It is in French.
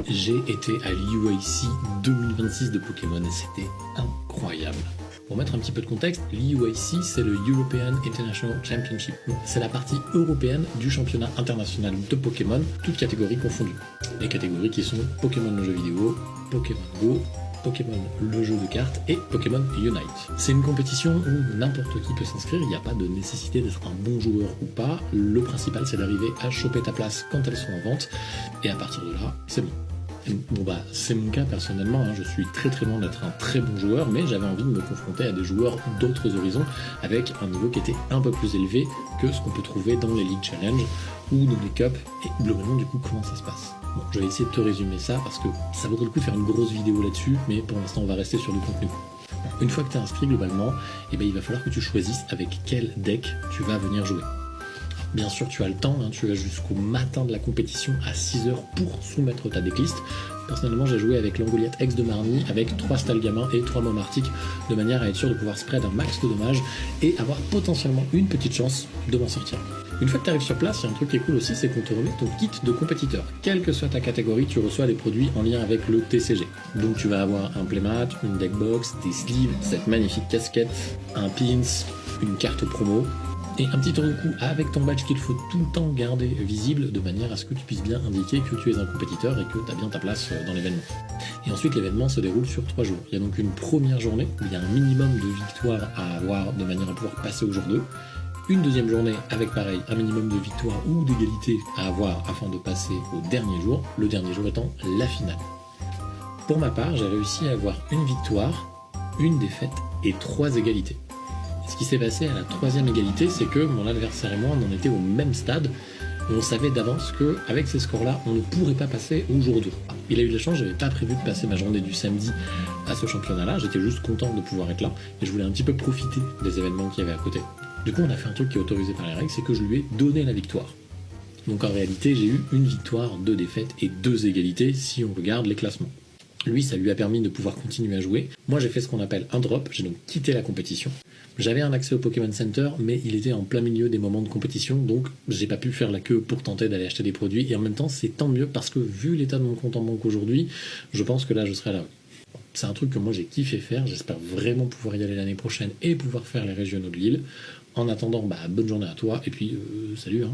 J'ai été à l'UIC 2026 de Pokémon et c'était incroyable. Pour mettre un petit peu de contexte, l'UIC c'est le European International Championship. C'est la partie européenne du championnat international de Pokémon, toutes catégories confondues. Les catégories qui sont Pokémon le jeu vidéo, Pokémon Go, Pokémon le jeu de cartes et Pokémon Unite. C'est une compétition où n'importe qui peut s'inscrire, il n'y a pas de nécessité d'être un bon joueur ou pas. Le principal c'est d'arriver à choper ta place quand elles sont en vente et à partir de là, c'est bon. Bon bah c'est mon cas personnellement, je suis très loin d'être un très bon joueur, mais j'avais envie de me confronter à des joueurs d'autres horizons avec un niveau qui était un peu plus élevé que ce qu'on peut trouver dans les League Challenge ou dans les Cups, et globalement du coup comment ça se passe. Bon, je vais essayer de te résumer ça parce que ça vaudrait le coup de faire une grosse vidéo là-dessus, mais pour l'instant on va rester sur du contenu. Une fois que tu es inscrit globalement, il va falloir que tu choisisses avec quel deck tu vas venir jouer. Bien sûr, tu as le temps, tu as jusqu'au matin de la compétition à 6h pour soumettre ta decklist. Personnellement, j'ai joué avec l'Angoliath Ex de Marnie, avec 3 Stalgamins et 3 Momartiques, de manière à être sûr de pouvoir spread un max de dommages et avoir potentiellement une petite chance de m'en sortir. Une fois que tu arrives sur place, il y a un truc qui est cool aussi, c'est qu'on te remet ton kit de compétiteur. Quelle que soit ta catégorie, tu reçois des produits en lien avec le TCG. Donc tu vas avoir un playmat, une deckbox, des sleeves, cette magnifique casquette, un pins, une carte promo, et un petit tour de cou avec ton badge qu'il faut tout le temps garder visible de manière à ce que tu puisses bien indiquer que tu es un compétiteur et que tu as bien ta place dans l'événement. Et ensuite l'événement se déroule sur 3 jours. Il y a donc une première journée où il y a un minimum de victoires à avoir de manière à pouvoir passer au jour 2. Une deuxième journée avec pareil un minimum de victoires ou d'égalité à avoir afin de passer au dernier jour, le dernier jour étant la finale. Pour ma part, j'ai réussi à avoir une victoire, une défaite et 3 égalités. Ce qui s'est passé à la 3e égalité, c'est que mon adversaire et moi, on en était au même stade. On savait d'avance qu'avec ces scores-là, on ne pourrait pas passer au jour 2. Il a eu de la chance, j'avais pas prévu de passer ma journée du samedi à ce championnat-là, j'étais juste content de pouvoir être là, et je voulais un petit peu profiter des événements qu'il y avait à côté. Du coup, on a fait un truc qui est autorisé par les règles, c'est que je lui ai donné la victoire. Donc en réalité, j'ai eu une victoire, 2 défaites et 2 égalités si on regarde les classements. Lui, ça lui a permis de pouvoir continuer à jouer. Moi, j'ai fait ce qu'on appelle un drop, j'ai donc quitté la compétition. J'avais un accès au Pokémon Center, mais il était en plein milieu des moments de compétition, donc j'ai pas pu faire la queue pour tenter d'aller acheter des produits, et en même temps, c'est tant mieux, parce que vu l'état de mon compte en banque aujourd'hui, je pense que là, je serai là. C'est un truc que moi, j'ai kiffé faire, j'espère vraiment pouvoir y aller l'année prochaine, et pouvoir faire les régionaux de Lille. En attendant, bonne journée à toi, et puis, salut